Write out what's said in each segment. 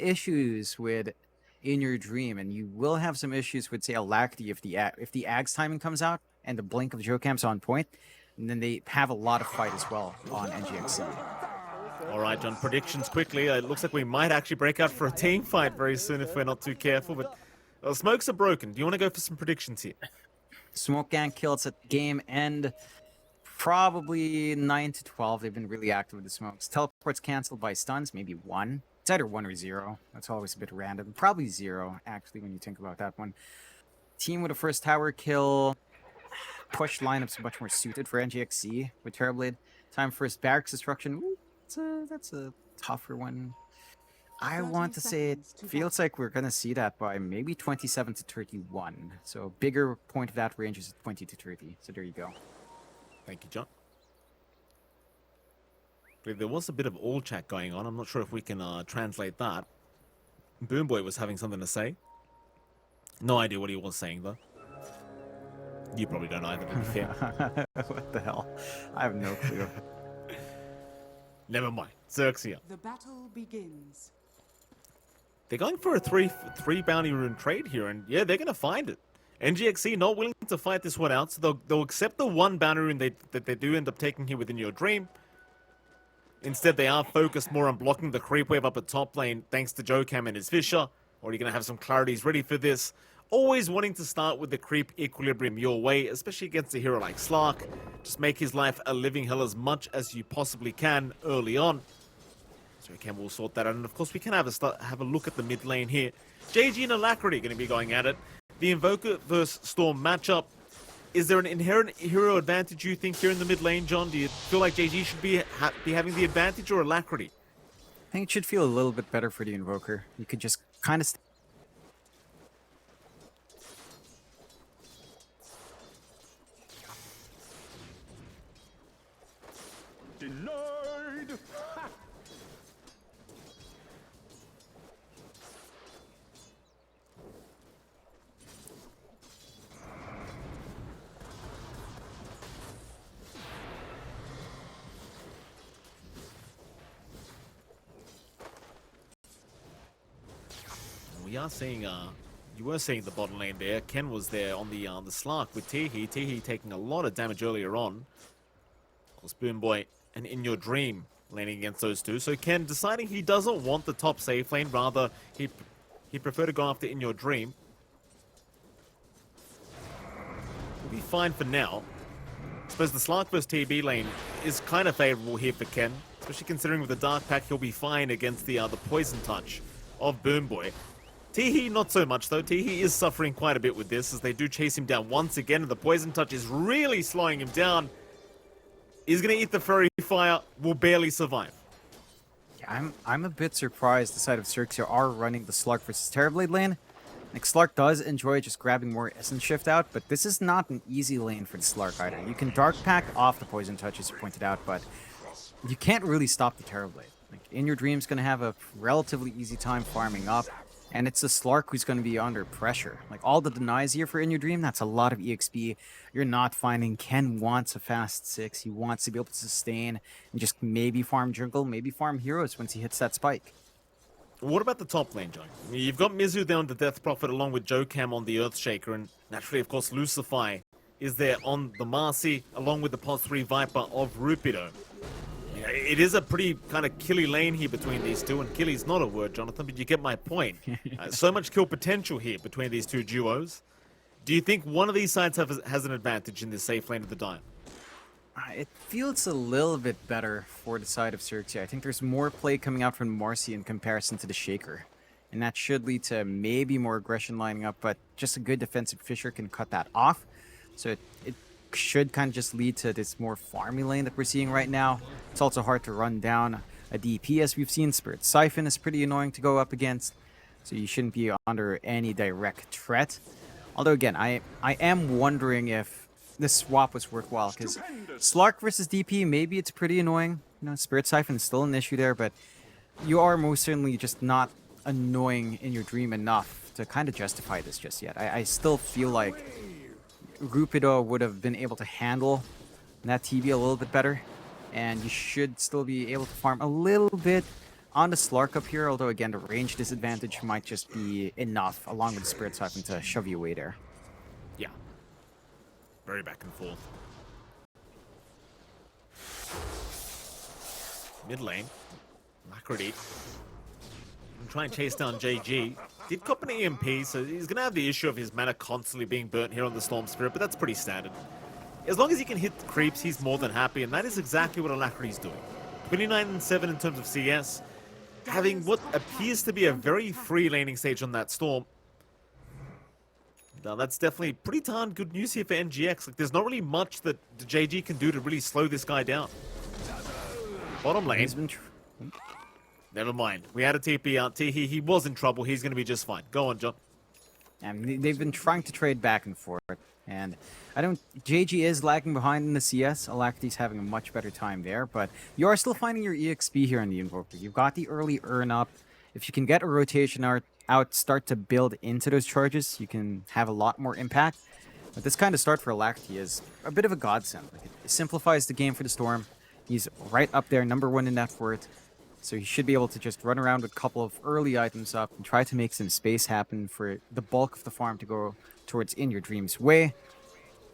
issues with In Your Dream, and you will have some issues with, say, Alacrity if the Ag's timing comes out and the blink of Jokam's on point, and then they have a lot of fight as well on NGXC. All right, John, predictions quickly. It looks like we might actually break out for a team fight very soon if we're not too careful, but smokes are broken. Do you want to go for some predictions here? Smoke Gang kills at game end. Probably 9 to 12. They've been really active with the smokes. Teleports canceled by stuns, maybe 1. It's either 1 or 0. That's always a bit random. Probably 0, actually, when you think about that one. Team with a first tower kill. Push lineups are much more suited for NGXC with Terrorblade. Time first barracks destruction. Ooh, that's a tougher one. I want to say it feels like we're going to see that by maybe 27 to 31. So bigger point of that range is 20 to 30. So there you go. Thank you, John. There was a bit of all chat going on. I'm not sure if we can translate that. Boomboy was having something to say. No idea what he was saying, though. You probably don't either, to be fair. What the hell? I have no clue. Never mind. XERXIA. The battle begins. They're going for a three bounty rune trade here, and yeah, they're going to find it. NGXC not willing to fight this one out, so they'll accept the 1 bounty rune that they do end up taking here within your dream. Instead, they are focused more on blocking the creep wave up at top lane, thanks to Jokam and his Fisher. Already going to have some clarities ready for this. Always wanting to start with the creep equilibrium your way, especially against a hero like Slark. Just make his life a living hell as much as you possibly can early on. So Jokam will sort that out, and of course we can have a look at the mid lane here. JG and Alacrity going to be going at it. The Invoker versus Storm matchup. Is there an inherent hero advantage, you think, here in the mid lane, John? Do you feel like JG should be having the advantage, or Alacrity? I think it should feel a little bit better for the Invoker. You could just kind of... Denied! We are seeing, you were seeing the bottom lane there. Ken was there on the Slark with Teehee. Teehee taking a lot of damage earlier on. Of course, Boomboy and In Your Dream laning against those two. So Ken deciding he doesn't want the top safe lane. Rather, he'd prefer to go after In Your Dream. We'll be fine for now. I suppose the Slark vs TB lane is kind of favorable here for Ken. Especially considering with the Dark Pack, he'll be fine against the Poison Touch of Boomboy. Teehee, not so much though. Teehee is suffering quite a bit with this as they do chase him down once again, and the Poison Touch is really slowing him down. He's going to eat the Fairy Fire, will barely survive. Yeah, I'm a bit surprised the side of XERXIA are running the Slark versus Terrorblade lane. Like, Slark does enjoy just grabbing more Essence Shift out, but this is not an easy lane for the Slark either. You can Dark Pack off the Poison Touch, as you pointed out, but you can't really stop the Terrorblade. Like, In Your Dream's going to have a relatively easy time farming up. And it's the Slark who's going to be under pressure. Like, all the denies here for In Your Dream, that's a lot of EXP. You're not finding. Ken wants a fast 6. He wants to be able to sustain and just maybe farm jungle, maybe farm heroes once he hits that spike. What about the top lane, John? You've got Mizu there on the Death Prophet along with Jokam on the Earthshaker, and naturally, of course, Lucify is there on the Marcy along with the Pod 3 Viper of Rupido. It is a pretty kind of killy lane here between these two, and killy's not a word, Jonathan, but you get my point. So much kill potential here between these two duos. Do you think one of these sides has an advantage in this safe lane of the Dire? It feels a little bit better for the side of XERXIA. I think there's more play coming out from Marcy in comparison to the Shaker. And that should lead to maybe more aggression lining up, but just a good defensive Fisher can cut that off. So it should kind of just lead to this more farmy lane that we're seeing right now. It's also hard to run down a DP, as we've seen. Spirit Siphon is pretty annoying to go up against, so you shouldn't be under any direct threat. Although again, I am wondering if this swap was worthwhile, because Slark versus DP, maybe it's pretty annoying. You know, Spirit Siphon is still an issue there, but you are most certainly just not annoying In Your Dream enough to kind of justify this just yet. I still feel like Rupido would have been able to handle that TV a little bit better, and you should still be able to farm a little bit on the Slark up here, although again, the range disadvantage might just be enough, along with the Spirit Siphon, to shove you away there. Yeah. Very back and forth. Mid lane. Lacrity. And try and chase down JG. Did cop an EMP, so he's going to have the issue of his mana constantly being burnt here on the Storm Spirit, but that's pretty standard. As long as he can hit the creeps, he's more than happy, and that is exactly what Alacrity's doing. 29-7 in terms of CS, having what appears to be a very free laning stage on that Storm. Now that's definitely pretty darn good news here for NGX. Like, there's not really much that the JG can do to really slow this guy down. Bottom lane. Never mind. We had a TP out. He was in trouble. He's going to be just fine. Go on, John. And they've been trying to trade back and forth. And JG is lagging behind in the CS. Alacrity's having a much better time there. But you are still finding your EXP here on the Invoker. You've got the early earn up. If you can get a rotation out, start to build into those charges, you can have a lot more impact. But this kind of start for Alacrity is a bit of a godsend. Like, it simplifies the game for the Storm. He's right up there, #1 in net worth. So he should be able to just run around with a couple of early items up and try to make some space happen for the bulk of the farm to go towards In Your Dreams way.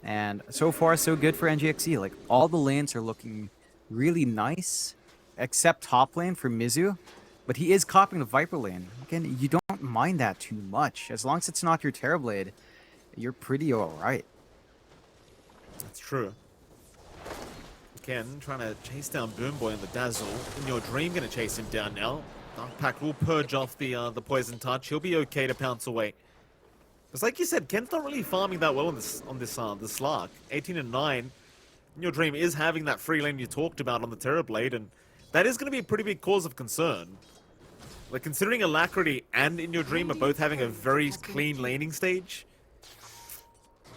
And so far, so good for NGXE. Like, all the lanes are looking really nice, except top lane for Mizu. But he is copying the Viper lane. Again, you don't mind that too much. As long as it's not your Terrorblade, you're pretty alright. That's true. Again, trying to chase down Boomboy and the Dazzle. In Your Dream, going to chase him down now. Dark Pact will purge off the Poison Touch. He'll be okay to pounce away. Because like you said, Ken's not really farming that well on this Slark. 18-9. In Your Dream is having that free lane you talked about on the Terrorblade, and that is going to be a pretty big cause of concern. Like, considering Alacrity and In Your Dream are both having a very clean laning stage,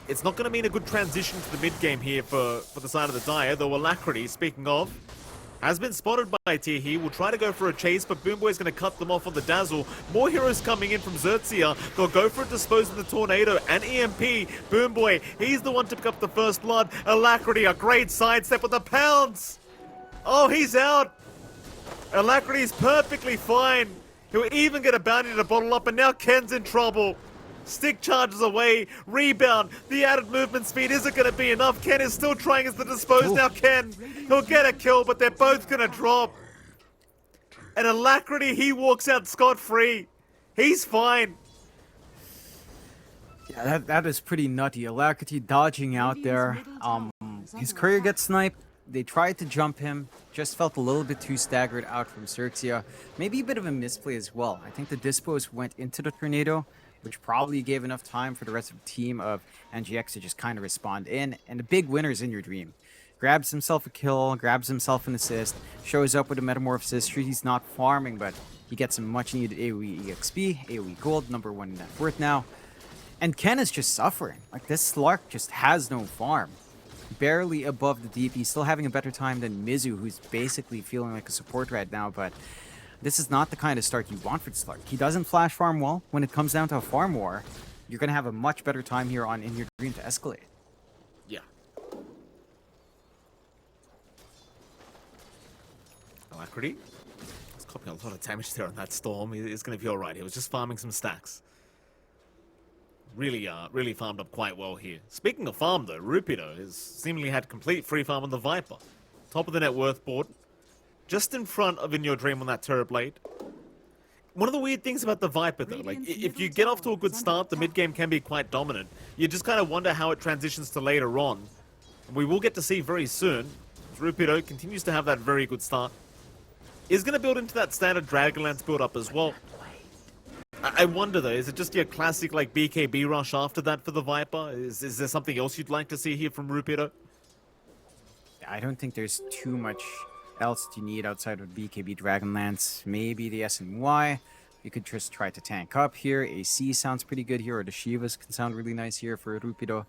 it's not going to mean a good transition to the mid game here for the side of the Dire, though Alacrity, speaking of, has been spotted by He will try to go for a chase, but Boomboy's going to cut them off on the Dazzle. More heroes coming in from XERXIA. They'll go for it, disposing the Tornado and EMP. Boomboy, he's the one to pick up the first blood. Alacrity, a great sidestep with the pounds. Oh, he's out. Alacrity's perfectly fine. He'll even get a bounty to bottle up, and now Ken's in trouble. Stick charges away, rebound, the added movement speed isn't going to be enough. Ken is still trying as the dispose. Now Ken, he'll get a kill, but they're both going to drop. And Alacrity, he walks out scot-free. He's fine. Yeah, that is pretty nutty. Alacrity dodging out there. His courier gets sniped. They tried to jump him. Just felt a little bit too staggered out from XERXIA. Maybe a bit of a misplay as well. I think the dispose went into the Tornado, which probably gave enough time for the rest of the team of NGX to just kind of respond in. And the big winner's In Your Dream. Grabs himself a kill, grabs himself an assist, shows up with a Metamorphosis. Sure, he's not farming, but he gets some much needed AoE EXP, AoE gold, #1 in net worth now. And Ken is just suffering. Like, this Slark just has no farm. Barely above the DP, still having a better time than Mizu, who's basically feeling like a support right now, but this is not the kind of start you want for Slark. He doesn't flash farm well. When it comes down to a farm war, you're going to have a much better time here on In Your Dream to escalate. Yeah. Alacrity. He's copying a lot of damage there on that Storm. He's going to be alright. He was just farming some stacks. Really farmed up quite well here. Speaking of farm though, Rupido has seemingly had complete free farm on the Viper. Top of the net worth board. Just in front of In Your Dream on that Terrorblade. One of the weird things about the Viper though, like, if you get off to a good start, the mid game can be quite dominant. You just kind of wonder how it transitions to later on. We will get to see very soon. Rupido continues to have that very good start. Is going to build into that standard Dragonlance build up as well. I wonder though, is it just your classic like BKB rush after that for the Viper? Is there something else you'd like to see here from Rupido? I don't think there's too much else you need outside of BKB Dragonlance. Maybe the SNY. You could just try to tank up here. AC sounds pretty good here, or the Shivas can sound really nice here for Rupido.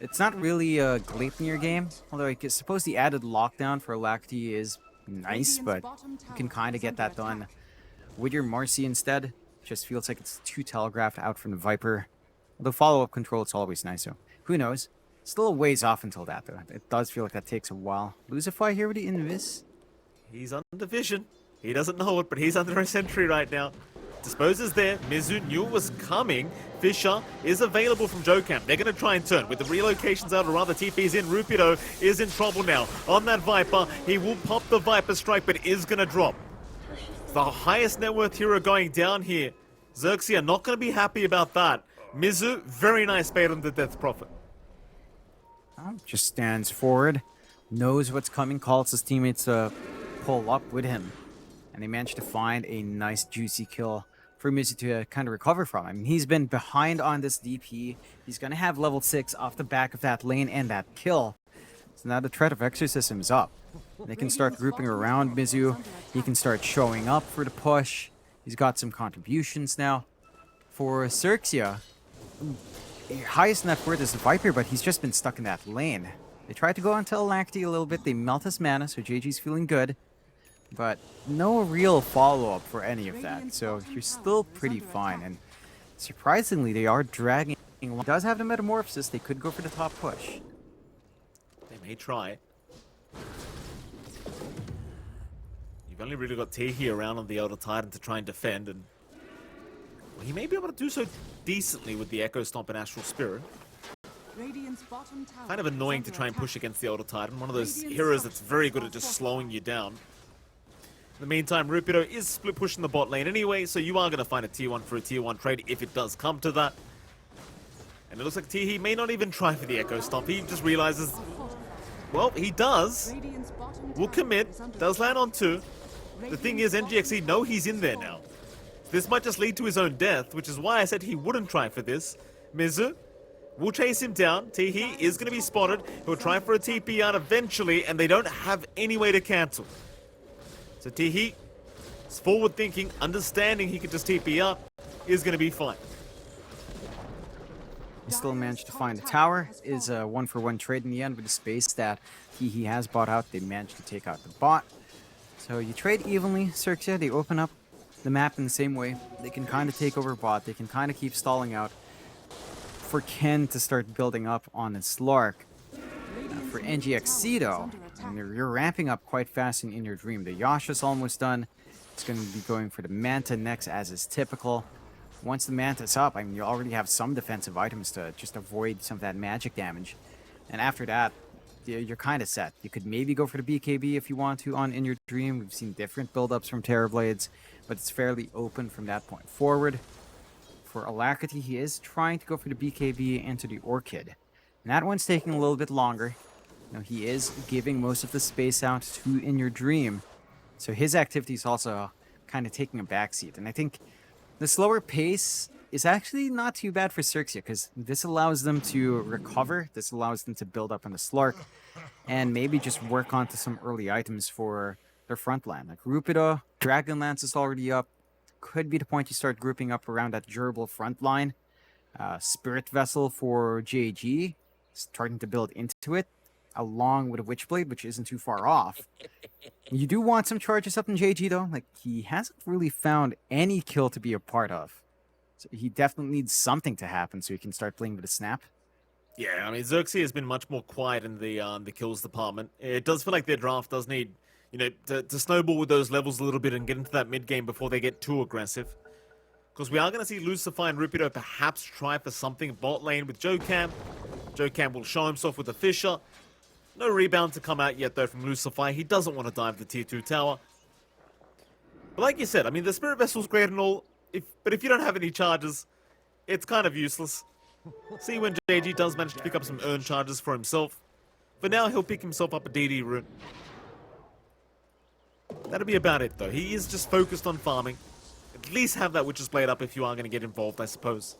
It's not really a Gleipnir game, although I suppose the added lockdown for Alacrity is nice, but you can kind of get that done with your Marcy instead. Just feels like it's too telegraphed out from the Viper. Although follow-up control, it's always nice, so who knows. Still a ways off until that, though. It does feel like that takes a while. Lucify here with the Invis. He's under vision. He doesn't know it, but he's under a sentry right now. Dispose is there. Mizu knew it was coming. Fisher is available from Jokam. They're going to try and turn. With the relocations out, or rather TP's in, Rupido is in trouble now. On that Viper, he will pop the Viper strike, but is going to drop. The highest net worth hero going down here. XERXIA not going to be happy about that. Mizu, very nice bait on the Death Prophet. Just stands forward, knows what's coming, calls his teammates to pull up with him. And they managed to find a nice juicy kill for Mizu to kind of recover from. I mean, he's been behind on this DP. He's going to have level 6 off the back of that lane and that kill. So now the threat of Exorcism is up. They can start grouping around Mizu. He can start showing up for the push. He's got some contributions now. For XERXIA, highest net worth is the Viper, but he's just been stuck in that lane. They tried to go onto Alacrity a little bit. They melt his mana, so JG's feeling good. But no real follow-up for any of that, so you're still pretty fine. And surprisingly, they are dragging. He does have the Metamorphosis. They could go for the top push. They may try. You've only really got Tehi around on the Elder Titan to try and defend, and well, he may be able to do so decently with the Echo Stomp and Astral Spirit. Kind of annoying to try and push against the Elder Titan, one of those heroes that's very good at just slowing you down. In the meantime, Rupido is split pushing the bot lane anyway, so you are going to find a tier 1 for a tier 1 trade if it does come to that. And it looks like Tehi may not even try for the Echo Stomp. He just realizes, well, he does. Will commit, does land on 2. The thing is, NGXE know he's in there now. This might just lead to his own death, which is why I said he wouldn't try for this. Mizu will chase him down. Tehi is going to be spotted. He'll try for a TP out eventually, and they don't have any way to cancel. So Tehi is forward thinking, understanding he could just TP out, is going to be fine. He still managed to find the tower. Is a 1-for-1 trade in the end with the space that he has bought out. They managed to take out the bot. So you trade evenly. XERXIA, they open up the map in the same way. They can kind of take over bot. They can kind of keep stalling out for Ken to start building up on his Slark. For NGXC though, you're ramping up quite fast in your dream. The Yasha's almost done. It's going to be going for the Manta next, as is typical. Once the Manta's up, I mean, you already have some defensive items to just avoid some of that magic damage. And after that, you're kind of set. You could maybe go for the BKB if you want to on In Your Dream. We've seen different build-ups from Terrorblades, but it's fairly open from that point forward. For Alacrity, he is trying to go for the BKB into the Orchid. And that one's taking a little bit longer. You know, he is giving most of the space out to In Your Dream. So his activity is also kind of taking a backseat. And I think the slower pace is actually not too bad for XERXIA, because this allows them to recover. This allows them to build up on the Slark and maybe just work onto some early items for their front line. Like Rupido, Dragonlance is already up. Could be the point you start grouping up around that durable front line. Spirit Vessel for JG, starting to build into it, along with a Witchblade, which isn't too far off. You do want some charges up in JG though. Like, he hasn't really found any kill to be a part of. So he definitely needs something to happen so he can start playing with a snap. Yeah, I mean, XERXIA has been much more quiet in the kills department. It does feel like their draft does need, you know, to snowball with those levels a little bit and get into that mid game before they get too aggressive. Because we are going to see Lucifer and Rupido perhaps try for something bot lane with Jokam. Jokam will show himself with the Fisher. No rebound to come out yet though from Lucifer. He doesn't want to dive the tier 2 tower. But like you said, I mean, the Spirit Vessel's great and all, but if you don't have any charges, it's kind of useless. See when JG does manage to pick up some earn charges for himself. For now, he'll pick himself up a DD rune. That'll be about it though. He is just focused on farming. At least have that Witch's Blade up if you are going to get involved, I suppose.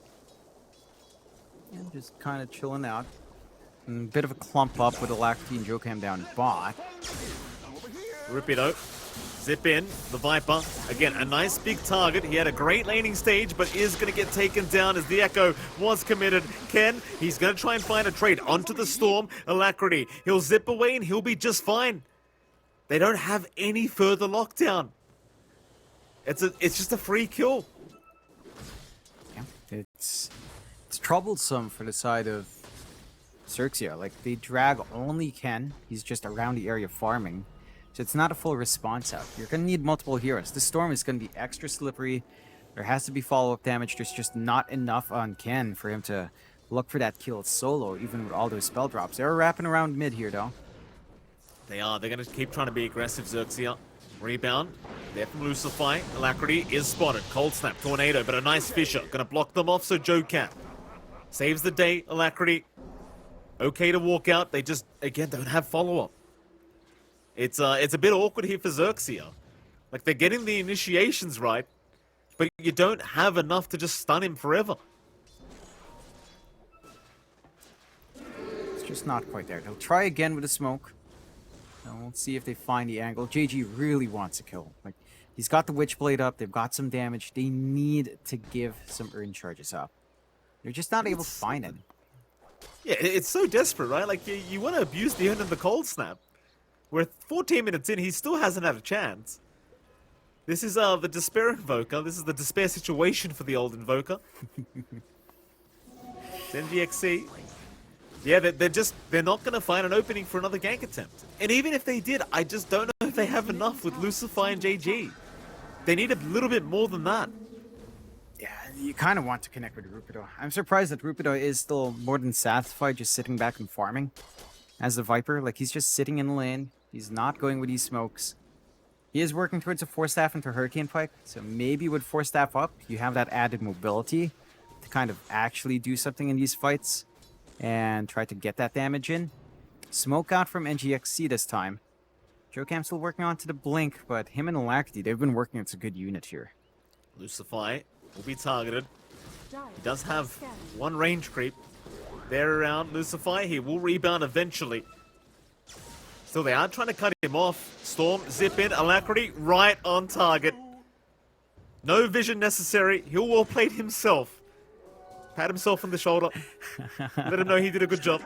And just kind of chilling out. And a bit of a clump up with Alacrity and Jokam down bot. Rupido, zip in, the Viper. Again, a nice big target. He had a great laning stage, but is going to get taken down as the Echo was committed. Ken, he's going to try and find a trade onto the Storm. Alacrity, he'll zip away and he'll be just fine. They don't have any further lockdown. It's just a free kill. Yeah, it's troublesome for the side of XERXIA. Like, they drag only Ken. He's just around the area farming. So it's not a full response out. You're going to need multiple heroes. The Storm is going to be extra slippery. There has to be follow-up damage. There's just not enough on Ken for him to look for that kill solo, even with all those spell drops. They're wrapping around mid here, though. They are. They're going to keep trying to be aggressive, XERXIA. Rebound. There from Lucify. Alacrity is spotted. Cold Snap. Tornado, but a nice Fisher. Going to block them off so Joe can. Saves the day, Alacrity. Okay to walk out. They just, again, don't have follow-up. It's a bit awkward here for XERXIA. Like, they're getting the initiations right, but you don't have enough to just stun him forever. It's just not quite there. They'll try again with a smoke. And we'll see if they find the angle. JG really wants a kill. Like, he's got the Witchblade up. They've got some damage. They need to give some urn charges up. They're just not able to find it. Yeah, it's so desperate, right? Like, you want to abuse the urn and the Cold Snap. We're 14 minutes in, he still hasn't had a chance. This is the Despair Invoker. This is the Despair situation for the old Invoker. It's NGXC. Yeah, they're not going to find an opening for another gank attempt. And even if they did, I just don't know if they have enough with Lucify and JG. They need a little bit more than that. Yeah, you kind of want to connect with Rupido. I'm surprised that Rupido is still more than satisfied just sitting back and farming as the Viper. Like, he's just sitting in the lane. He's not going with these smokes. He is working towards a 4-staff into Hurricane Pike. So maybe with 4-staff up, you have that added mobility to kind of actually do something in these fights and try to get that damage in. Smoke out from NGXC this time. Jokam still working on to the Blink, but him and Alacrity, they've been working as a good unit here. Lucify will be targeted. He does have one range creep. There around Lucify. He will rebound eventually. Still, they are trying to cut him off. Storm, zip in, Alacrity, right on target. No vision necessary. He'll well played himself. Pat himself on the shoulder. Let him know he did a good job.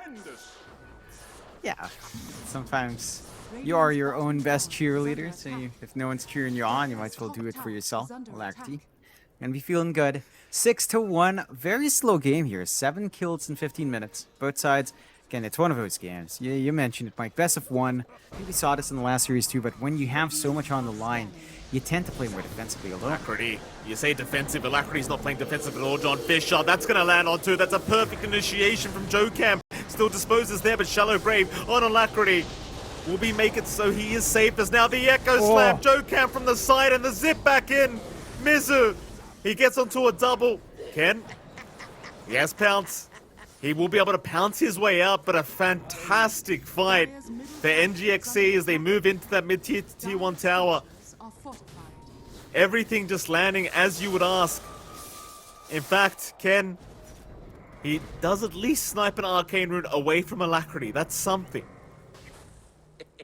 Yeah, sometimes you are your own best cheerleader, so if no one's cheering you on, you might as well do it for yourself. Alacrity. Gonna be feeling good. 6-1. Very slow game here. 7 kills in 15 minutes. Both sides. Again, it's one of those games. You mentioned it, Mike. Best of one. I think we saw this in the last series too, but when you have so much on the line, you tend to play more defensively alone. Alacrity. You say defensive. Alacrity's not playing defensive at all. John Fisher. That's going to land on two. That's a perfect initiation from Jokam. Still disposes there, but Shallow Grave on Alacrity. Will be make it so he is safe as now the Echo Slam. Jokam from the side and the zip back in. Mizu. He gets onto a double. Ken. He has pounce. He will be able to pounce his way out, but a fantastic fight for NGXC as they move into that mid-tier tier 1 tower. Everything just landing as you would ask. In fact, Ken, he does at least snipe an Arcane Rune away from Alacrity. That's something.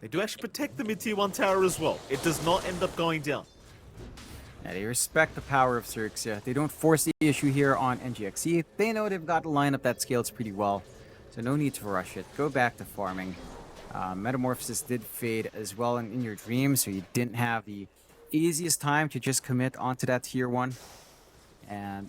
They do actually protect the mid-tier 1 tower as well. It does not end up going down. Yeah, they respect the power of XERXIA. They don't force the issue here on NGXC. They know they've got a lineup that scales pretty well, so no need to rush it. Go back to farming. Metamorphosis did fade as well in your dream, so you didn't have the easiest time to just commit onto that tier 1. And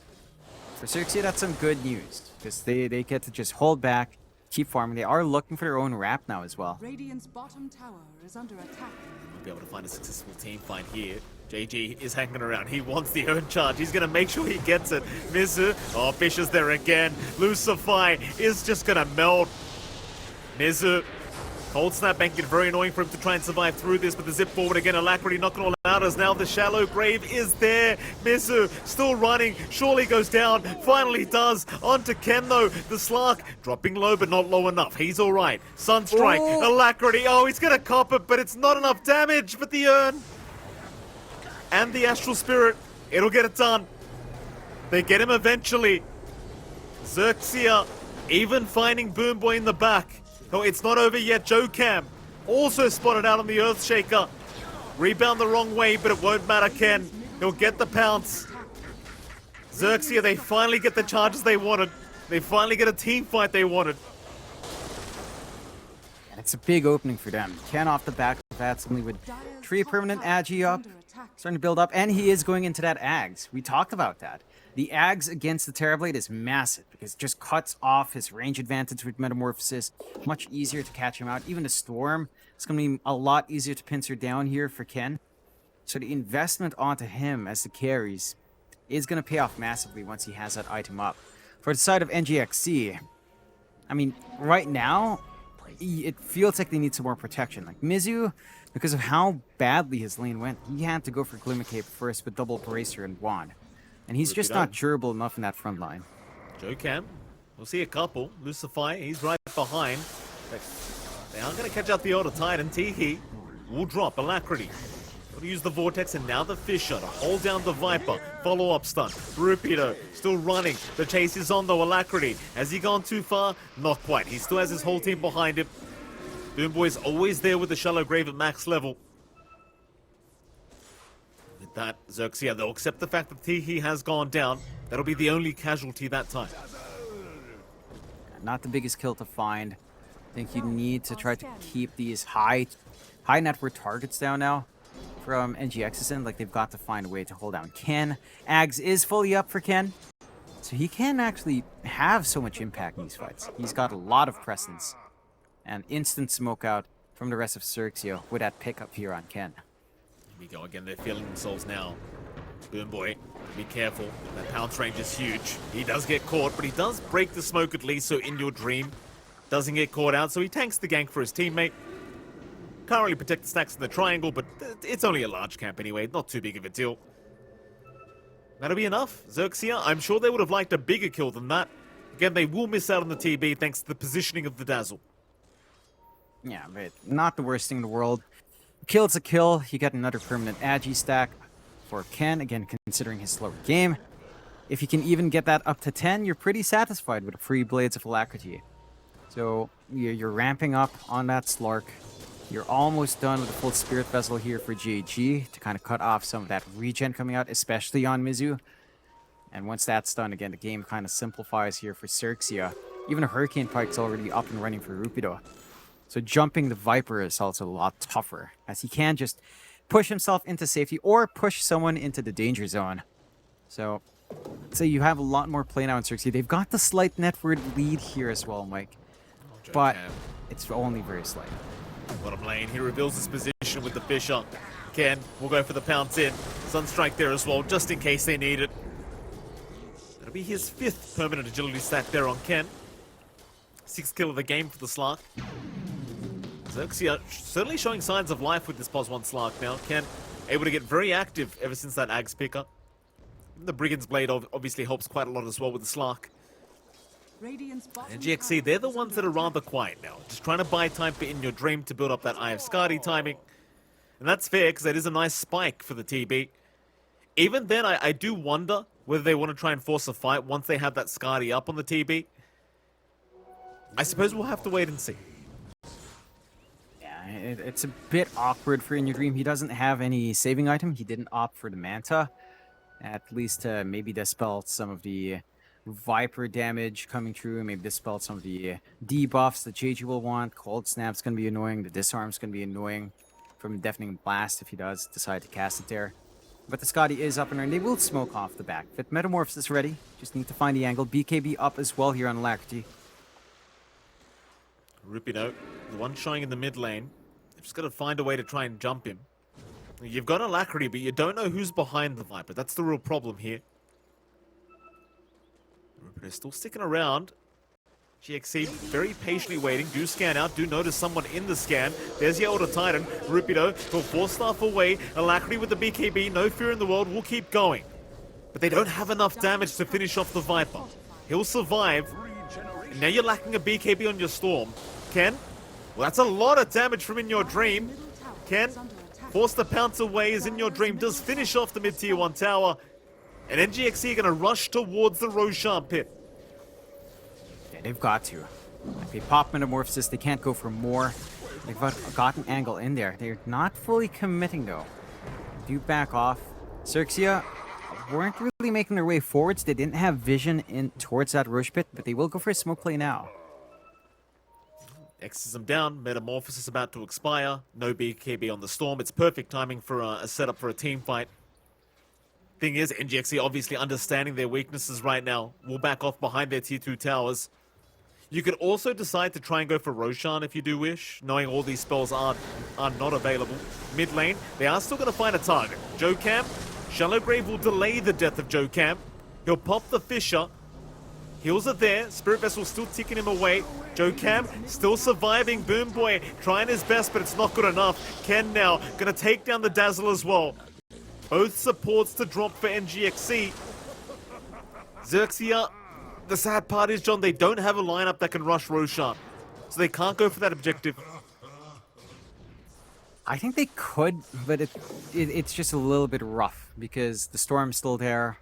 for XERXIA, that's some good news, because they get to just hold back, keep farming. They are looking for their own wrap now as well. Radiant's bottom tower is under attack. We'll be able to find a successful team fight here. JG is hanging around. He wants the urn charge. He's going to make sure he gets it. Mizu. Oh, Fisher's there again. Lucify is just going to melt. Mizu. Cold Snap making it very annoying for him to try and survive through this, but the zip forward again. Alacrity knocking all out as now the Shallow Grave is there. Mizu still running. Surely goes down. Finally does. On to Ken though. The Slark dropping low, but not low enough. He's all right. Sunstrike. Alacrity. Oh, he's going to cop it, but it's not enough damage. But the urn and the Astral Spirit, it'll get it done. They get him eventually. XERXIA even finding Boom Boy in the back. Oh, it's not over yet. Jokam also spotted out on the Earthshaker. Rebound the wrong way, but it won't matter, Ken. He'll get the pounce. XERXIA, they finally get the charges they wanted. They finally get a team fight they wanted. And it's a big opening for them. Ken off the back of that, suddenly with 3 permanent Agi up. attack. Starting to build up, and he is going into that Ags. We talked about that. The Ags against the Terrorblade is massive because it just cuts off his range advantage with Metamorphosis. Much easier to catch him out. Even the Storm, it's going to be a lot easier to pincer down here for Ken. So the investment onto him as the carries is going to pay off massively once he has that item up. For the side of NGXC, I mean, right now, it feels like they need some more protection. Like Mizu, because of how badly his lane went, he had to go for Glimmercape first with double Bracer and Wand. And he's just not durable enough in that front line. Joe Cam, we'll see a couple. Lucify, he's right behind. They are going to catch out the Order Titan. Teehee will drop Alacrity. Got to use the Vortex and now the Fisher to hold down the Viper. Follow-up stun. Rupido still running. The chase is on though. Alacrity. Has he gone too far? Not quite. He still has his whole team behind him. Doomboy's always there with the Shallow Grave at max level. With that, XERXIA, they'll accept the fact that Teehee has gone down. That'll be the only casualty that time. Not the biggest kill to find. I think you need to try to keep these high net worth targets down now from NGX's end. Like, they've got to find a way to hold down Ken. Ags is fully up for Ken, so he can actually have so much impact in these fights. He's got a lot of presence and instant smoke out from the rest of XERXIA with that pickup here on Ken. Here we go again. They're feeling themselves now. Boomboy, be careful. That pounce range is huge. He does get caught, but he does break the smoke at least, so in your dream doesn't get caught out, so he tanks the gank for his teammate. Can't really protect the stacks in the triangle, but it's only a large camp anyway. Not too big of a deal. That'll be enough. XERXIA, I'm sure they would have liked a bigger kill than that. Again, they will miss out on the TB thanks to the positioning of the Dazzle. Yeah, but not the worst thing in the world. Kill's a kill. You get another permanent Agi stack for Ken, again, considering his slower game. If you can even get that up to 10, you're pretty satisfied with the free Blades of Alacrity. So, you're ramping up on that Slark. You're almost done with the full Spirit Vessel here for GAG to kind of cut off some of that regen coming out, especially on Mizu. And once that's done, again, the game kind of simplifies here for XERXIA. Even a Hurricane Pike's already up and running for Rupido. So jumping the Viper is also a lot tougher, as he can just push himself into safety or push someone into the danger zone. So, you have a lot more play now in XERXIA. They've got the slight netward lead here as well, Mike. But it's only very slight. Bottom lane, he reveals his position with the Fisher. Ken will go for the pounce in. Sunstrike there as well, just in case they need it. That'll be his 5th permanent agility stack there on Ken. 6th kill of the game for the Slark. XERXIA certainly showing signs of life with this Pos 1 Slark now. Ken able to get very active ever since that Ags pickup. The Brigand's Blade obviously helps quite a lot as well with the Slark. And GXC, they're the ones that are rather quiet now. Just trying to buy time for In Your Dream to build up that Eye of Skadi timing. And that's fair, because that is a nice spike for the TB. Even then, I do wonder whether they want to try and force a fight once they have that Skadi up on the TB. I suppose we'll have to wait and see. Yeah, it's a bit awkward for In Your Dream. He doesn't have any saving item. He didn't opt for the Manta. At least to maybe dispel some of the Viper damage coming through, maybe dispel some of the debuffs that JG will want. Cold Snap's going to be annoying. The Disarm's going to be annoying from Deafening Blast if he does decide to cast it there. But the Skadi is up and running. They will smoke off the back. But Metamorphs is ready. Just need to find the angle. BKB up as well here on Alacrity. Rupido, the one showing in the mid lane. They've just got to find a way to try and jump him. You've got Alacrity, but you don't know who's behind the Viper. That's the real problem here. Rupido still sticking around. GXC very patiently waiting. Do scan out. Do notice someone in the scan. There's the Elder Titan. Rupido will 4-staff away. Alacrity with the BKB. No fear in the world. Will keep going. But they don't have enough damage to finish off the Viper. He'll survive. And now you're lacking a BKB on your Storm. Ken? Well, that's a lot of damage from In Your Dream. Ken? Force the pounce away as In Your Dream does finish off the mid-tier 1 tower. And NGXC are going to rush towards the Roshan pit. Yeah, they've got to. Like, they pop Metamorphosis, they can't go for more. They've got an angle in there. They're not fully committing, though. Do back off. XERXIA weren't really making their way forwards. They didn't have vision in towards that Roche pit, but they will go for a smoke play now. X's him down. Metamorphosis about to expire. No BKB on the Storm. It's perfect timing for a setup for a team fight. Thing is, NGXE obviously understanding their weaknesses right now will back off behind their tier 2 towers. You could also decide to try and go for Roshan if you do wish, knowing all these spells are not available. Mid lane, they are still going to find a target. Joe Cam, Shallow Grave will delay the death of Joe Cam. He'll pop the Fissure. Heals are there. Spirit Vessel still ticking him away. Joe Cam still surviving. Boom Boy trying his best, but it's not good enough. Ken now going to take down the Dazzle as well. Both supports to drop for NGXE. XERXIA, the sad part is, John, they don't have a lineup that can rush Roshan. So they can't go for that objective. I think they could, but it's just a little bit rough because the Storm's still there.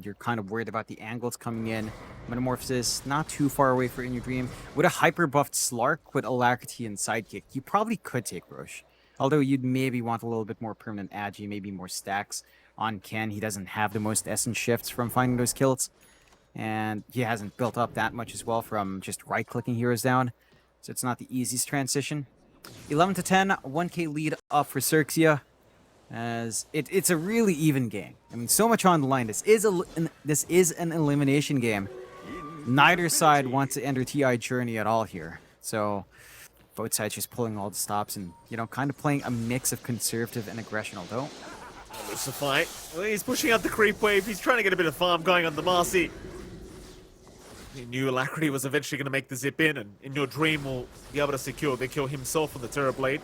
You're kind of worried about the angles coming in. Metamorphosis, not too far away for In Your Dream. With a hyper-buffed Slark with Alacrity and Sidekick, you probably could take Roche. Although you'd maybe want a little bit more permanent agi, maybe more stacks on Ken. He doesn't have the most essence shifts from finding those kills. And he hasn't built up that much as well from just right-clicking heroes down. So it's not the easiest transition. 11 to 10, 1k lead up for XERXIA. As it's a really even game. I mean, so much on the line. This is an elimination game. Neither side wants to enter TI journey at all here. So both sides just pulling all the stops and, you know, kind of playing a mix of conservative and aggression, although. Lucify, well, he's pushing out the creep wave. He's trying to get a bit of farm going on the Marcy. He knew Alacrity was eventually going to make the zip in, and In Your Dream will be able to secure the kill himself on the Terrorblade.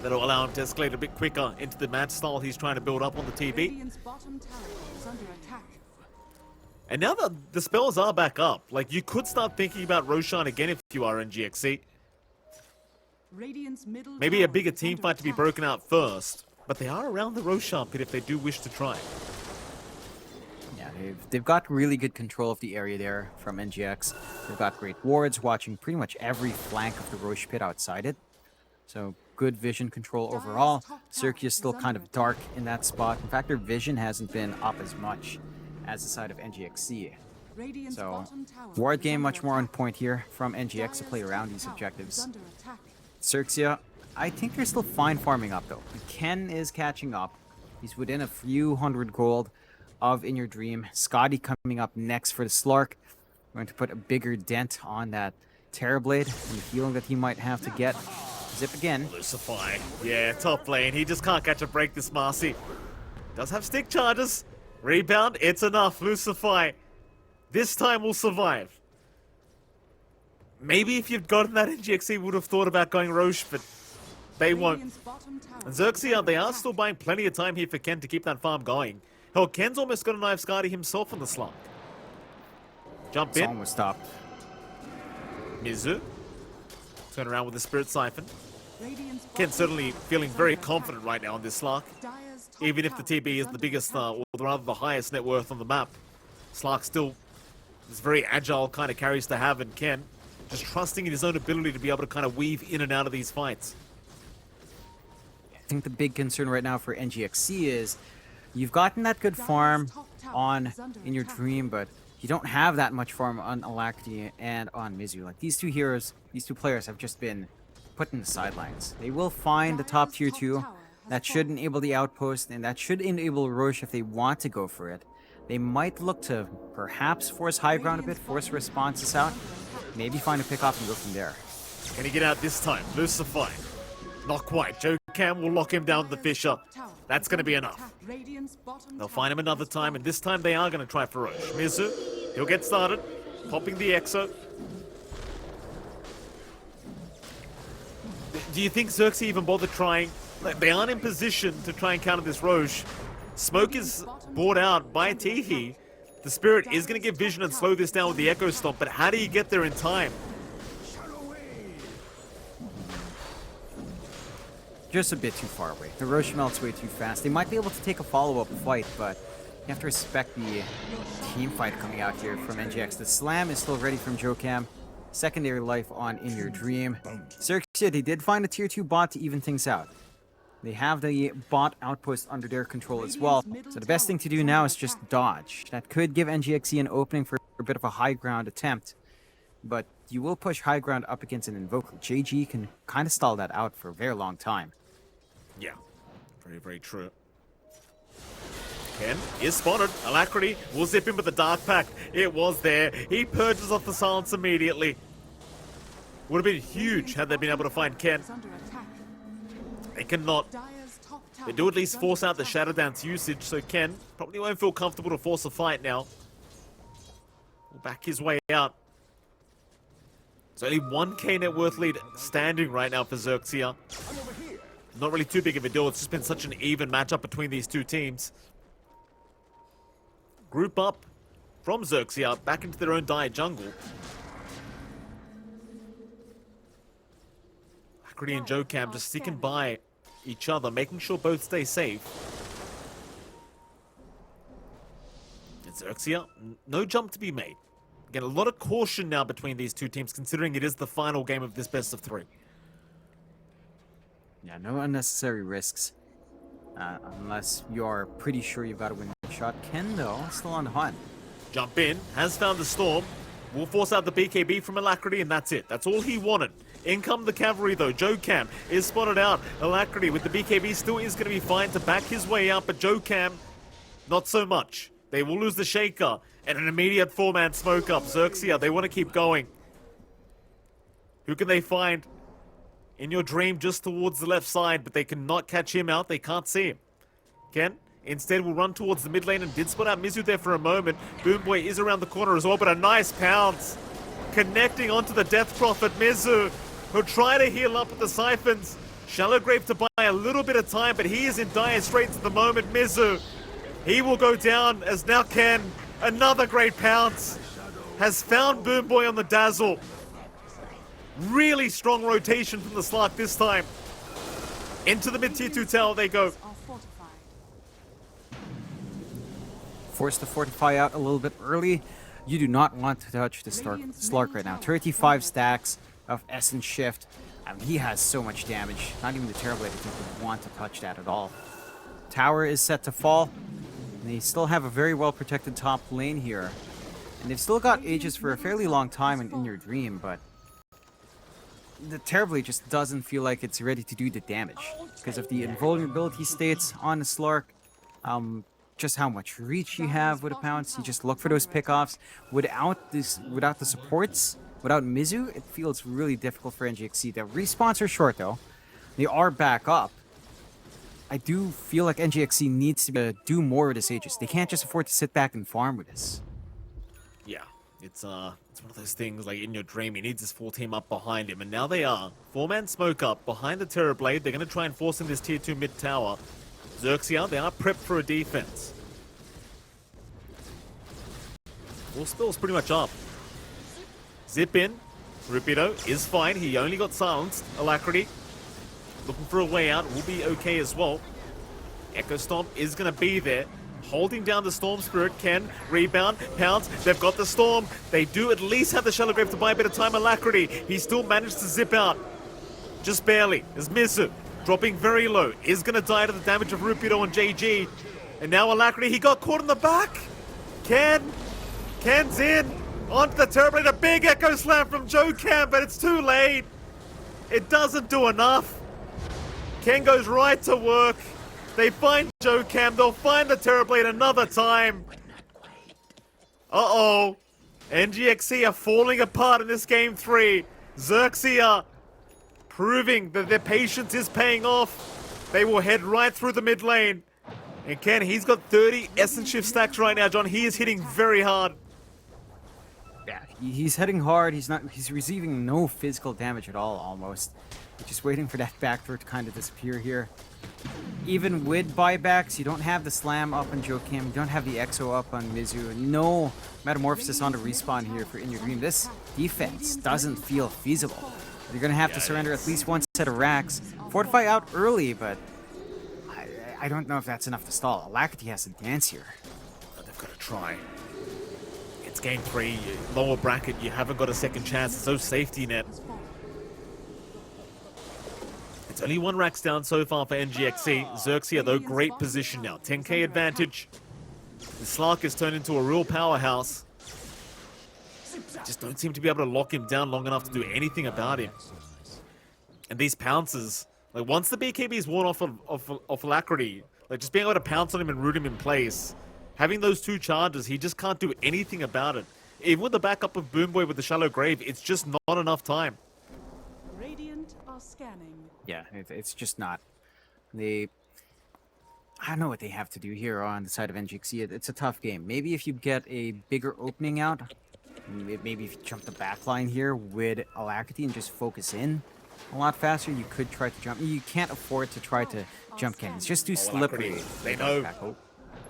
That'll allow him to escalate a bit quicker into the mad style he's trying to build up on the TB. Radiant's bottom tower is under attack. And now that the spells are back up, like, you could start thinking about Roshan again if you are NGXE. Radiant's middle Maybe a tower bigger is team under fight to be attack. broken out first, but they are around the Roshan pit if they do wish to try. Yeah, they've got really good control of the area there from NGX. They've got great wards watching pretty much every flank of the Roche pit outside it. So good vision control overall. XERXIA is still kind of dark in that spot. In fact, their vision hasn't been up as much as the side of NGXE. Radiant's So bottom tower ward is game under much more on attack. point here from NGX to play Dire's around top these tower objectives. is under attack. XERXIA, I think they're still fine farming up though. Ken is catching up. He's within a few hundred gold of In Your Dream. Scotty coming up next for the Slark. Going to put a bigger dent on that Terrorblade and the healing that he might have to get. Zip again. Lucify, yeah, top lane. He just can't catch a break, this Marcy. Does have stick charges. Rebound, it's enough. Lucify, this time will survive. Maybe if you'd gotten that NGXE would have thought about going Roche, but they won't. Radiant's bottom tower And is under XERXIA, they are attack. still buying plenty of time here for Ken to keep that farm going. Hell, Ken's almost got a knife Scotty himself on the slot. Jump It's in. almost stopped. Mizu. Turn around with the Spirit Siphon. Radiant's Ken bottom certainly tower feeling is very under confident attack. right now on this Slark. Dire's top Even if the tower TB is the under biggest, attack. or rather the highest net worth on the map. Slark still is very agile kind of carries to have, and Ken just trusting in his own ability to be able to kind of weave in and out of these fights. I think the big concern right now for NGXC is you've gotten that good farm on In Your Dream, but you don't have that much farm on Alacrity and on Mizu. Like these two heroes, these two players have just been put in the sidelines. They will find the top tier 2 that should enable the outpost and that should enable Roche if they want to go for it. They might look to perhaps force high ground a bit, force responses out, maybe find a pick off and go from there. Can he get out this time? Lucify. Not quite. Joe Cam will lock him down with the Fissure. That's going to be enough. They'll find him another time, and this time they are going to try for Roche. Mizu, he'll get started. Popping the Exo. Do you think XERXIA even bothered trying? Like, they aren't in position to try and counter this Roche. Smoke is bought out by Teehee. The Spirit is going to get vision and slow this down with the Echo Stomp, but how do you get there in time? Just a bit too far away. The Roche melts way too fast. They might be able to take a follow-up fight, but you have to respect the team fight coming out here from NGX. The slam is still ready from Jokam. Secondary life on In Your Dream. XERXIA, they did find a tier 2 bot to even things out. They have the bot outpost under their control as well. So the best thing to do now is just dodge. That could give NGXE an opening for a bit of a high ground attempt. But you will push high ground up against an Invoker. JG can kind of stall that out for a very long time. Yeah, very, very true. Ken is spotted. Alacrity will zip in with the Dark Pact. It was there. He purges off the silence immediately. Would have been huge had they been able to find Ken. is under attack. They cannot. Dire's top tower They do at is least under force out the attack. Shadow Dance usage, so Ken probably won't feel comfortable to force a fight now. Will back his way out. There's only 1k net worth lead standing right now for XERXIA. Not really too big of a deal. It's just been such an even matchup between these two teams. Group up from XERXIA back into their own dire jungle. Alacrity and Jokam just sticking by each other, making sure both stay safe. And XERXIA, no jump to be made. Again, a lot of caution now between these two teams, considering it is the final game of this best of 3. Yeah, no unnecessary risks. Unless you're pretty sure you've got to win the shot. Ken, though, still on the hunt. Jump in, has found the storm. Will force out the BKB from Alacrity, and that's it. That's all he wanted. In come the cavalry, though. Jokam is spotted out. Alacrity with the BKB still is going to be fine to back his way out, but Jokam, not so much. They will lose the Shaker, and an immediate 4-man smoke up. XERXIA, they want to keep going. Who can they find? In your dream, just towards the left side, but they cannot catch him out. They can't see him. Ken, instead, will run towards the mid lane and did spot out Mizu there for a moment. Boomboy is around the corner as well, but a nice pounce. Connecting onto the Death Prophet, Mizu. He'll try to heal up with the Siphons. Shallow Grave to buy a little bit of time, but he is in dire straits at the moment. Mizu, he will go down as now Ken, another great pounce, has found Boomboy on the Dazzle. Really strong rotation from the Slark this time. Into the mid-tier 2 tower they go. Are fortified. Forced to fortify out a little bit early. You do not want to touch the Slark right now. 35 stacks of Essence Shift. I mean, he has so much damage. Not even the Terrorblade I think would want to touch that at all. Tower is set to fall. And they still have a very well protected top lane here. And they've still got Aegis for a fairly long time in your dream, but the Terrorblade just doesn't feel like it's ready to do the damage because of the invulnerability states on the Slark. Just how much reach you have with a pounce. You just look for those pickoffs. Without the supports, without Mizu, it feels really difficult for NGXC. The respawns are short though. They are back up. I do feel like NGXC needs to do more with this Aegis. They can't just afford to sit back and farm with this. Yeah, it's one of those things like in your dream, he needs his full team up behind him, and now they are. 4-man smoke up behind the Terrorblade. They're going to try and force in this tier 2 mid tower. XERXIA, they are prepped for a defense. Full spell's pretty much up. Zip in. Rupido is fine. He only got silenced. Alacrity looking for a way out. Will be okay as well. Echo Stomp is going to be there. Holding down the Storm Spirit. Can rebound, pounce. They've got the Storm. They do at least have the Shallow Grave to buy a bit of time. Alacrity, he still managed to zip out. Just barely. As Mizu, dropping very low, is going to die to the damage of Rupido and JG. And now Alacrity, he got caught in the back. Ken's in. Onto the Terrorblade. A big Echo Slam from Jokam, but it's too late. It doesn't do enough. Ken goes right to work. They find Jokam. They'll find the Terrorblade another time. Uh-oh. NGXC are falling apart in this game 3. XERXIA proving that their patience is paying off. They will head right through the mid lane. And Ken, he's got 30 Essence Shift stacks right now, John. He is hitting very hard. Yeah, he's hitting hard. He's receiving no physical damage at all, almost. We're just waiting for that backdoor to kind of disappear here. Even with buybacks, you don't have the slam up on Jokam, you don't have the Exo up on Mizu, no Metamorphosis on the respawn here for In Your Dream. This defense doesn't feel feasible. You're gonna have to surrender at least one set of racks. Fortify out early, but I don't know if that's enough to stall. Alacrity has to dance here. They've got to try. It's game 3, lower bracket, you haven't got a second chance. It's no safety net. It's only 1 racks down so far for NGXC. XERXIA, though, great position now. 10k advantage. The Slark has turned into a real powerhouse. just don't seem to be able to lock him down long enough to do anything about him. And these pounces, like once the BKB is worn off Alacrity, like just being able to pounce on him and root him in place, having those 2 charges, he just can't do anything about it. Even with the backup of Boomboy with the Shallow Grave, it's just not enough time. Radiant are scanning. Yeah, it's just not. I don't know what they have to do here on the side of NGXE. It's a tough game. Maybe if you get a bigger opening out, maybe if you jump the back line here with Alacrity and just focus in a lot faster, you could try to jump. You can't afford to try to jump Ken. It's just too slippery. Alacrity, they know.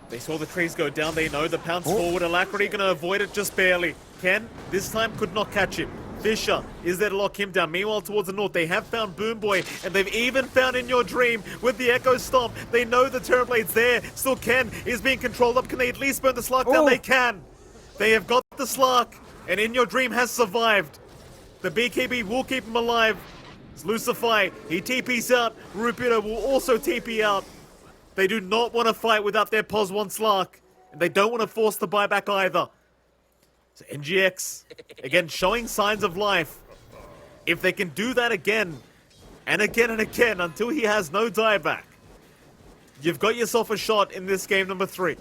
They saw the trees go down. They know the pounce forward. Alacrity gonna avoid it just barely. Ken, this time, could not catch him. Fisher is there to lock him down. Meanwhile, towards the north, they have found Boomboy, and they've even found In Your Dream with the Echo Stomp. They know the Terrorblade's there. Still, Ken is being controlled up. Can they at least burn the Slark down? They can. They have got the Slark, and In Your Dream has survived. The BKB will keep him alive. It's Lucify. He TP's out. Rupido will also TP out. They do not want to fight without their POS 1 Slark, and they don't want to force the buyback either. So NGX, again, showing signs of life. If they can do that again, and again and again, until he has no dieback, you've got yourself a shot in this game number 3.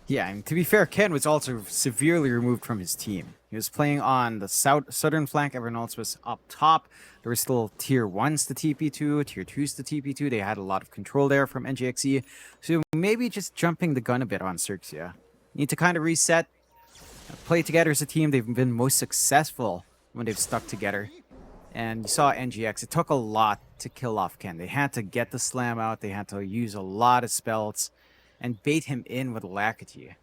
Yeah, and to be fair, Ken was also severely removed from his team. He was playing on the southern flank. Everyone else was up top. There were still tier 1s to TP2, tier 2s to TP2. They had a lot of control there from NGXE. So maybe just jumping the gun a bit on XERXIA. Need to kind of reset. Play together as a team. They've been most successful when they've stuck together. And you saw NGX. It took a lot to kill off Ken. They had to get the slam out. They had to use a lot of spells and bait him in with Alacrity.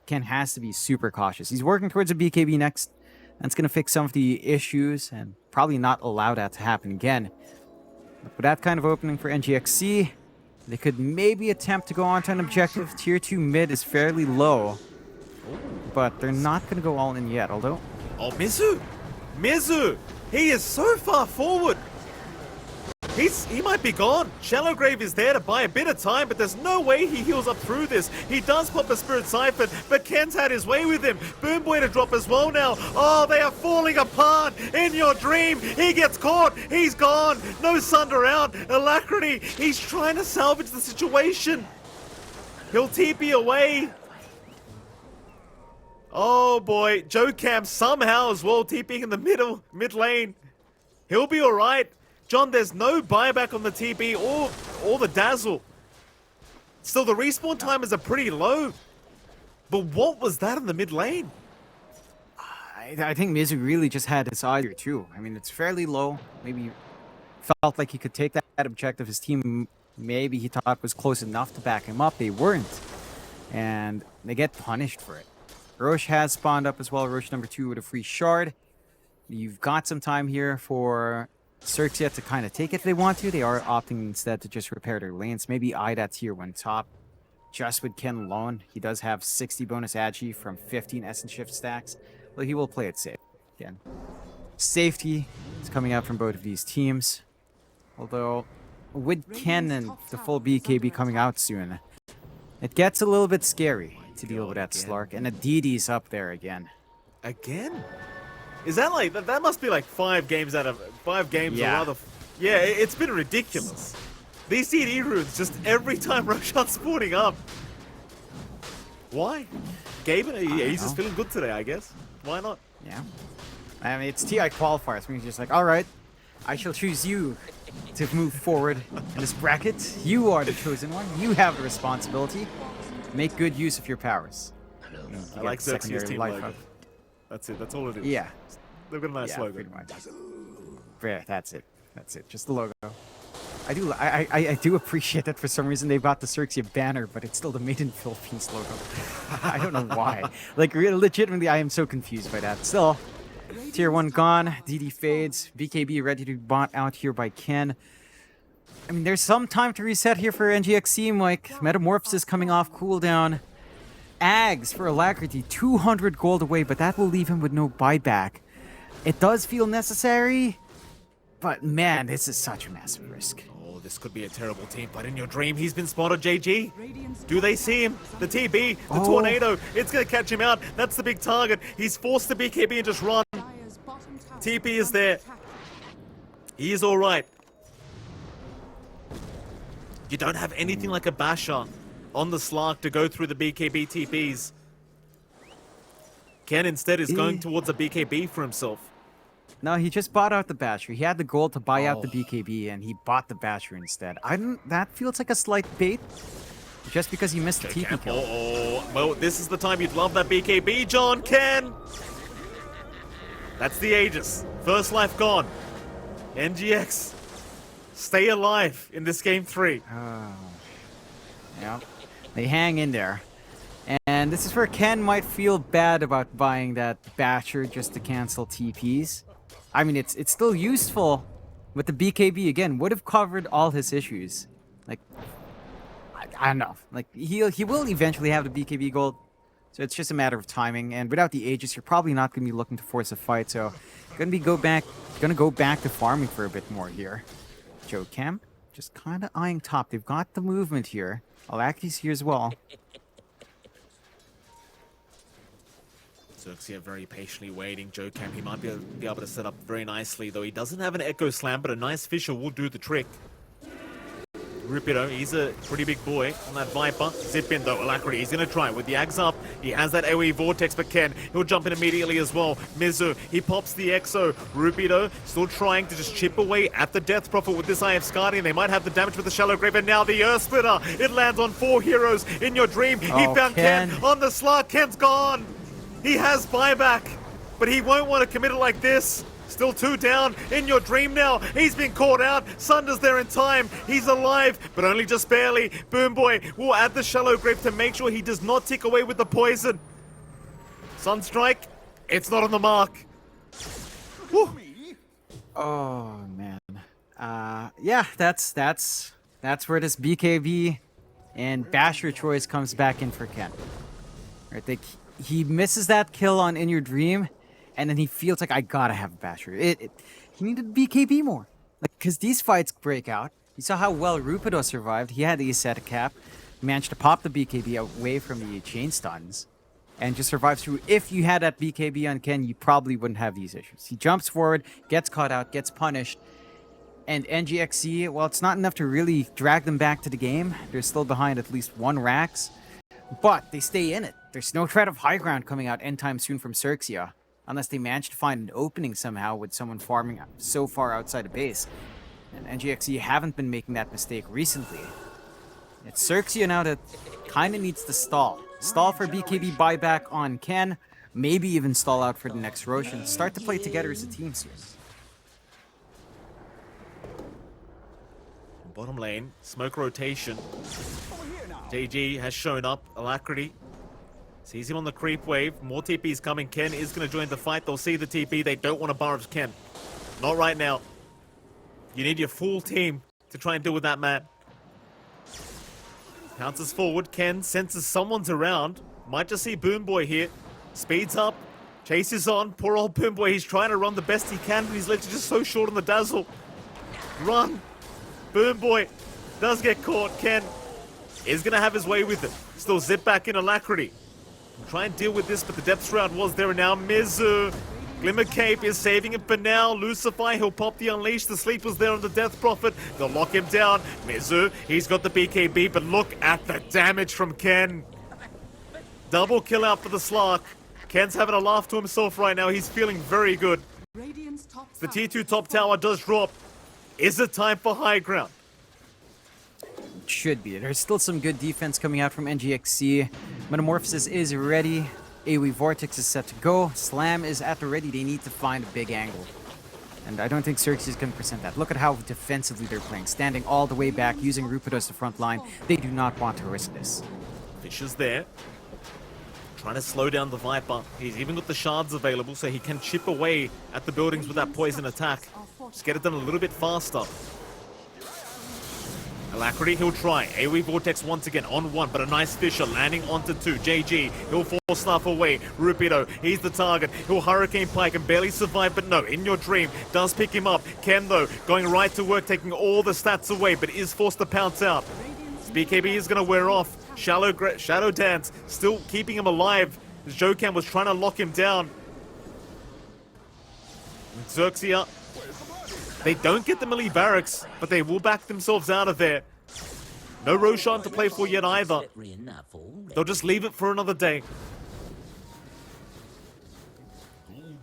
Ken has to be super cautious. He's working towards a BKB next. That's going to fix some of the issues and probably not allow that to happen again. But with that kind of opening for NGXC, they could maybe attempt to go on to an objective. Tier 2 mid is fairly low, but they're not going to go all in yet, although... Oh, Mizu! Mizu! He is so far forward! He might be gone. Shallow Grave is there to buy a bit of time, but there's no way he heals up through this. He does pop a Spirit Siphon, but Ken's had his way with him. Boomboy to drop as well now. Oh, they are falling apart. In Your Dream, he gets caught. He's gone. No Sunder out. Alacrity, he's trying to salvage the situation. He'll TP away. Oh boy, Joe Cam somehow as well TPing in the mid lane. He'll be alright. John, there's no buyback on the TP or the Dazzle. Still, the respawn timers are pretty low. But what was that in the mid lane? I think Mizu really just had his eye here too. I mean, it's fairly low. Maybe felt like he could take that objective. His team, maybe he thought was close enough to back him up. They weren't. And they get punished for it. Roche has spawned up as well. Roche number 2 with a free shard. You've got some time here for XERXIA to kind of take it if they want to. They are opting instead to just repair their lanes. Maybe eye that tier 1 top. Just with Ken alone. He does have 60 bonus agi from 15 Essence Shift stacks. But he will play it safe. Again, safety is coming out from both of these teams. Although, with Ken and the full BKB coming out soon, it gets a little bit scary to deal with that Slark. And Aditi's up there again. Again? Is that like, that must be like 5 games out of 5 games or rather. Yeah, it's been ridiculous. These CD runes just every time Roshan's spawning up. Why? Gaben, he's just feeling good today, I guess. Why not? Yeah. I mean, it's TI Qualifiers. I mean, just like, alright, I shall choose you to move forward in this bracket. You are the chosen one. You have the responsibility. Make good use of your powers. I like XERXIA's team logo. That's it. That's all it is. Yeah. They've got a nice logo. Pretty much. Yeah, that's it. That's it. Just the logo. I do appreciate that for some reason they've got the XERXIA banner, but it's still the Made in Philippines logo. I don't know why. Like, legitimately, I am so confused by that. Still, tier 1 gone. DD fades. BKB ready to be bought out here by Ken. I mean, there's some time to reset here for NGX team. Like, Metamorphosis coming off cooldown. Ags for Alacrity, 200 gold away, but that will leave him with no buyback. It does feel necessary, but man, this is such a massive risk. Oh, Oh, this could be a terrible team, but in your dream, he's been spotted, JG. Radiant's Do they see him? The TB, the Oh. tornado, it's going to catch him out. That's the big target. He's forced to BKB and just run. Dire's bottom tower TP is under there. attack. He is all right. You don't have anything like a basher on the Slark to go through the BKB TPs. Ken instead is going towards a BKB for himself. No, he just bought out the Basher. He had the goal to buy out the Oh. BKB, and he bought the Basher instead. I don't. That feels like a slight bait, just because he missed the TP Ken, kill. well, this is the time you'd love that BKB, John. Ken! That's the Aegis. First life gone. NGX, stay alive in this game 3. Yeah, they hang in there. And this is where Ken might feel bad about buying that Basher just to cancel TPs. I mean, it's still useful, but the BKB again would have covered all his issues. Like, I don't know. Like he will eventually have the BKB gold, so it's just a matter of timing. And without the Aegis, you're probably not going to be looking to force a fight. So, gonna go back to farming for a bit more here. Joe Cam just kind of eyeing top. They've got the movement here. Alaki's here as well. XERXIA very patiently waiting. Joe Camp, he might be able to set up very nicely, though he doesn't have an Echo Slam, but a nice Fisher will do the trick. Rupido, he's a pretty big boy on that Viper. Zip in though, Alacrity, he's going to try with the Ags up. He has that AoE Vortex, but Ken, he'll jump in immediately as well. Mizu, he pops the Exo. Rupido still trying to just chip away at the Death Prophet with this IF Scardian. They might have the damage with the Shallow Grave, and now the Earth Splitter. It lands on 4 heroes in your dream. He Oh, found Ken Ken. on the Slark. Ken's gone. He has buyback, but he won't want to commit it like this. Still 2 down in your dream now. He's been caught out. Sunder's there in time. He's alive, but only just barely. Boom Boy will add the Shallow Grave to make sure he does not tick away with the poison. Sunstrike, it's not on the mark. Woo. Oh man. Yeah, that's where this BKB and Basher choice comes back in for Ken. Right, he misses that kill on In Your Dream, and then he feels like I gotta have a Basher. He needed BKB more, like because these fights break out. You saw how well Rupido survived. He had the Ascetic Cap, managed to pop the BKB away from the chain stuns, and just survives through. If you had that BKB on Ken, you probably wouldn't have these issues. He jumps forward, gets caught out, gets punished, and NGXC, well, it's not enough to really drag them back to the game. They're still behind at least 1 Rax, but they stay in it. There's no threat of high ground coming out anytime soon from XERXIA, unless they manage to find an opening somehow with someone farming so far outside of base. And NGXC haven't been making that mistake recently. It's XERXIA now that kind of needs to stall. Stall for BKB buyback on Ken, maybe even stall out for the next Roshan. Start to play together as a team soon. Bottom lane, smoke rotation. JG has shown up. Alacrity sees him on the creep wave. More TP's coming. Ken is going to join the fight. They'll see the TP. They don't want to bar of Ken. Not right now. You need your full team to try and deal with that man. Pounces forward. Ken senses someone's around. Might just see Boom Boy here. Speeds up. Chases on. Poor old Boom Boy. He's trying to run the best he can, but he's literally just so short on the dazzle. Run. Boom Boy does get caught. Ken is going to have his way with it. Still zip back in Alacrity. Try and deal with this, but the depth shroud was there and now. Mizu. Glimmer Cape is saving him for now. Lucify, he'll pop the Unleash. The sleep was there on the Death Prophet. They'll lock him down. Mizu, he's got the BKB, but look at the damage from Ken. Double kill out for the Slark. Ken's having a laugh to himself right now. He's feeling very good. Radiant's top The tower T2 top tower does drop. Is it time for high ground? Should be. There's still some good defense coming out from NGXC. Metamorphosis is ready. AoE Vortex is set to go. Slam is at the ready. They need to find a big angle. And I don't think XERXIA is going to present that. Look at how defensively they're playing. Standing all the way back, using Rupido as the front line. They do not want to risk this. Fish is there. Trying to slow down the Viper. He's even got the shards available so he can chip away at the buildings with that poison attack. Just get it done a little bit faster. Alacrity, he'll try. AoE Vortex once again on one, but a nice Fisher landing onto two. JG, he'll force Snuff away. Rupido, he's the target. He'll Hurricane Pike and barely survive, but no, In Your Dream does pick him up. Ken, though, going right to work, taking all the stats away, but is forced to pounce out. BKB is going to wear off. Shadow Dance still keeping him alive. Jokan was trying to lock him down. XERXIA, they don't get the melee barracks, but they will back themselves out of there. No Roshan to play for yet either. They'll just leave it for another day.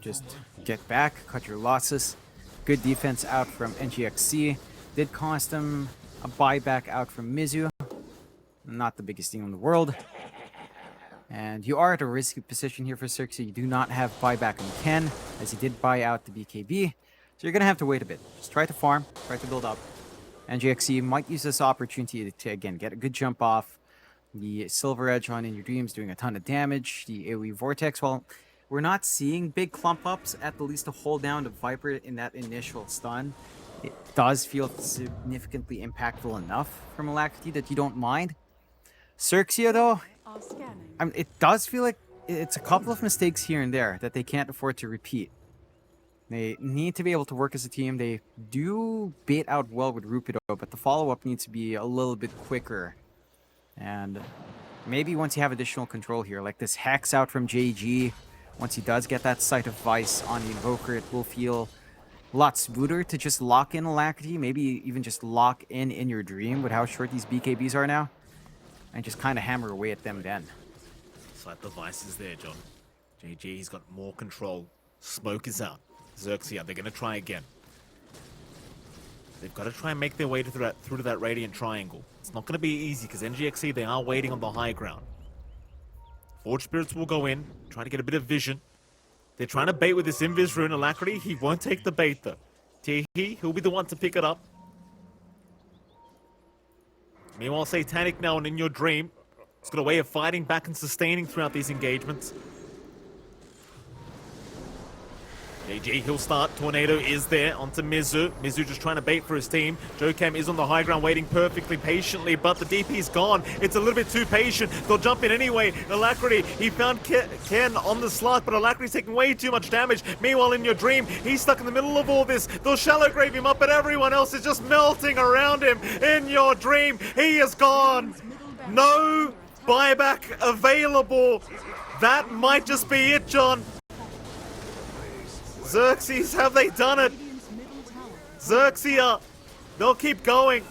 Just get back, cut your losses. Good defense out from NGXC. Did cost them a buyback out from Mizu. Not the biggest thing in the world. And you are at a risky position here for XERXIA. You do not have buyback on Ken, as he did buy out the BKB. So you're going to have to wait a bit. Just try to farm, try to build up. NGXC might use this opportunity to, again, get a good jump off. The Silver Edge on In Your Dreams doing a ton of damage. The AoE Vortex, well, we're not seeing big clump ups, at the least to hold down the Viper in that initial stun. It does feel significantly impactful enough from Alacrity that you don't mind. XERXIA, though, it does feel like it's a couple of mistakes here and there that they can't afford to repeat. They need to be able to work as a team. They do bait out well with Rupido, but the follow-up needs to be a little bit quicker. And maybe once you have additional control here, like this Hex out from JG, once he does get that Sight of Vice on the Invoker, it will feel a lot smoother to just lock in Alacrity, maybe even just lock in Your Dream with how short these BKBs are now, and just kind of hammer away at them then. Sight the Vice is there, John. JG, he's got more control. Smoke is out. XERXIA, they're going to try again. They've got to try and make their way through to that Radiant Triangle. It's not going to be easy because NGXC, they are waiting on the high ground. Forge Spirits will go in, try to get a bit of vision. They're trying to bait with this Invis Rune. Alacrity, he won't take the bait though. Tehi, he'll be the one to pick it up. Meanwhile, Satanic now and In Your Dream. It's got a way of fighting back and sustaining throughout these engagements. JG, he'll start. Tornado is there onto Mizu. Mizu just trying to bait for his team. Jokem is on the high ground waiting perfectly patiently, but the DP's gone. It's a little bit too patient. They'll jump in anyway. Alacrity, he found Ken on the slot, but Alacrity's taking way too much damage. Meanwhile, In Your Dream, he's stuck in the middle of all this. They'll shallow grave him up, but everyone else is just melting around him. In Your Dream, he is gone. No buyback available. That might just be it, John. Xerxes, have they done it? XERXIA, they'll keep going.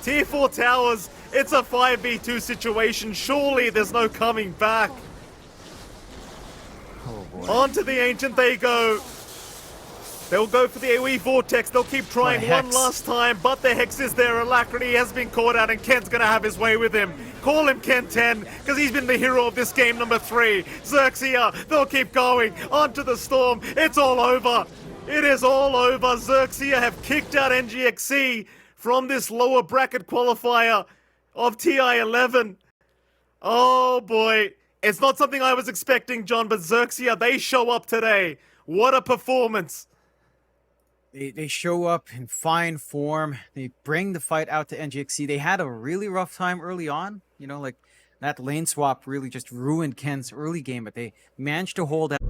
Tier 4 towers, it's a 5v2 situation. Surely there's no coming back. Oh boy. Onto the Ancient they go. They'll go for the AoE Vortex. They'll keep trying one last time, but the Hex is there. Alacrity has been caught out, and Ken's going to have his way with him. Call him Ken 10, because he's been the hero of this game number 3. XERXIA, they'll keep going. Onto the Storm. It's all over. It is all over. XERXIA have kicked out NGXC from this lower bracket qualifier of TI11. Oh boy. It's not something I was expecting, John, but XERXIA, they show up today. What a performance. They show up in fine form. They bring the fight out to NGXC. They had a really rough time early on. You know, like that lane swap really just ruined Ken's early game, but they managed to hold out.